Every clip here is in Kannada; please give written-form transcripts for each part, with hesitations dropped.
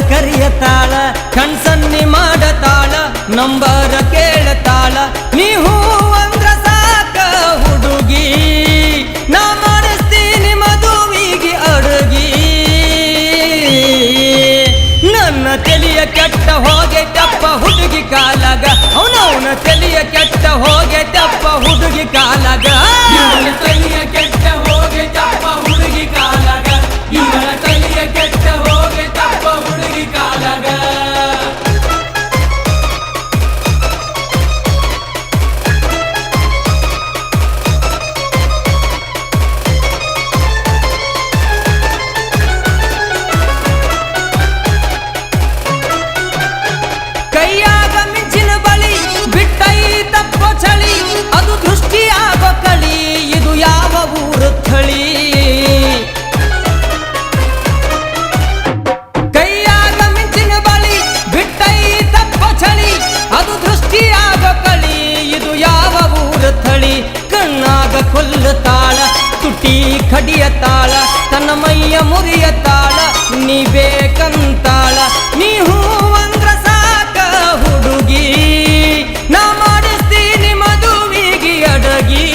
ಕರಿಯತಾಳ ಕಣ್ಸನ್ನಿ ಮಾಡತಾಳ ನಂಬರ ಕೇಳತಾಳ ನೀ ಹೂ ಅಂದ್ರ ಸಾಕ ಹುಡುಗಿ ನಾ ಮಾಡಿಸ್ತೀನಿ ಮದುವಿಗೆ ಅಡುಗಿ ನನ್ನ ತಲೆಯ ಕೆಟ್ಟ ಹೋಗೈತಪ್ಪ ಹುಡುಗಿ ಕಾಲಾಗ ಅವನವನ ತಲೆಯ ಕೆಟ್ಟ ಹೋಗೈತಪ್ಪ ಹುಡುಗಿ ಕಾಲಾಗ ತಲೆಯ ಕೆಟ್ಟ ಹೋಗೈತಪ್ಪ ಹುಡುಗಿ ಕಾಲಾಗ ಇವಳ ತಲೆಯ ಕೆಟ್ಟ ಹೋಗೈತಪ್ಪ ಹುಡುಗಿ ಕಾಲಾಗ ಕೈಯಾಗ ಮಿಂಚಿನ ಬಳಿ ಬಿಟ್ಟೈತಪ್ಪ ಚಳಿ ಅದು ದೃಷ್ಟಿಯಾಗೋ ಕಳಿ ಇದು ಯಾವ ಊರು ಥಳಿ ಕೈಯಾಗ ಮಿಂಚಿನ ಬಳಿ ಬಿಟ್ಟೈತಪ್ಪ ಚಳಿ ಅದು ದೃಷ್ಟಿಯಾಗೋ ಕಳಿ ಇದು ಯಾವ ಊರು ಥಳಿ ಕಣ್ಣಾಗ ಕೊಲ್ಲತಾಳ ತುಟಿ ಕಡಿಯ ತಾಳ ತನ್ನ ಮೈಯ ಮುರಿಯ ತಾಳ ನೀ ಬೇಕಂತಾಳ ನೀ ಹೂ ಅಂದ್ರ ಸಾಕ ಹುಡುಗಿ ನಾ ಮಾಡಿಸ್ತೀನಿ ಮದುವಿಗೆ ಅಡಗಿ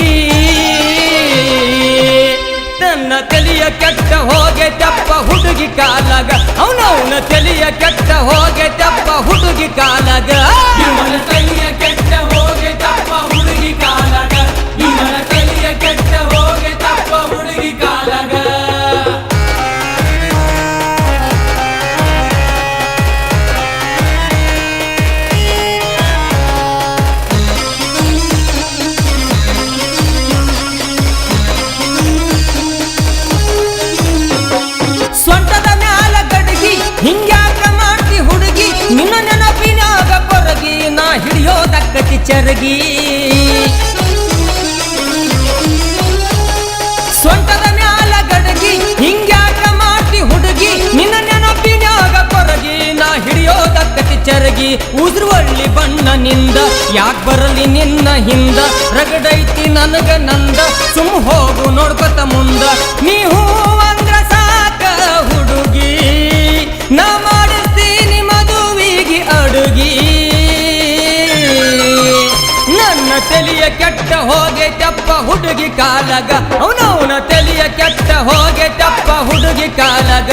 ತನ್ನ ತಲೆಯ ಕೆಟ್ಟ ಹೋಗೈತಪ್ಪ ಹುಡುಗಿ ಕಾಲಾಗ ಅವನವನ ತಲೆಯ ಕೆಟ್ಟ ಹೋಗೈತಪ್ಪ ಹುಡುಗಿ ಕಾಲಾಗ ಇವಳ ತಲೆಯ ಕೆಟ್ಟ ಹೋಗೈತಪ್ಪ ಹುಡುಗಿ ಕಾಲಾಗ ಇವಳ ತಲೆಯ ಕೆಟ್ಟ ಹೋಗೈತಪ್ಪ ಹುಡುಗಿ ಕಾಲಾಗ ಸ್ವಂಟದ ಮ್ಯಾಲ ಗಡಗಿ ಹಿಂಗ್ಯಾಕ ಮಾಡ್ತಿ ಹುಡುಗಿ ನಿನ್ನ ನೆನಪಿನಾಗ ಕೊರಗಿ ನಾ ಹಿಡಿಯೋದಕ್ಕತಿ ಚರಗಿ ಸ್ವಂಟದ ಮ್ಯಾಲ ಗಡಗಿ ಹಿಂಗ್ಯಾಕ ಮಾಡ್ತಿ ಹುಡುಗಿ ನಿನ್ನ ನೆನಪಿನಾಗ ಕೊರಗಿ ನಾ ಹಿಡಿಯೋದಕ್ಕತಿ ಚರಗಿ ಉದುರುವಳ್ಳಿ ಬಣ್ಣನಿಂದ ಯಾಕ್ ಬರಲಿ ನಿನ್ನ ಹಿಂದ ರಗಡೈತಿ ನನಗ ನಂದ ಸುಮ್ ಹೋಗು ನೋಡ್ಕೊತ ಮುಂದ ನೀ ಹೂ ಅಂದ್ರ ಸಾಕ ಹುಡುಗಿ ನಾ ಮಾಡಿಸ್ತೀನಿ ಮದುವಿಗೆ ಅಡುಗಿ ನನ್ನ ತಲೆಯ ಕೆಟ್ಟ ಹೋಗೈತಪ್ಪ ಹುಡುಗಿ ಕಾಲಾಗ ಅವನವನ ತಲೆಯ ಕೆಟ್ಟ ಹೋಗೈತಪ್ಪ ಹುಡುಗಿ ಕಾಲಾಗ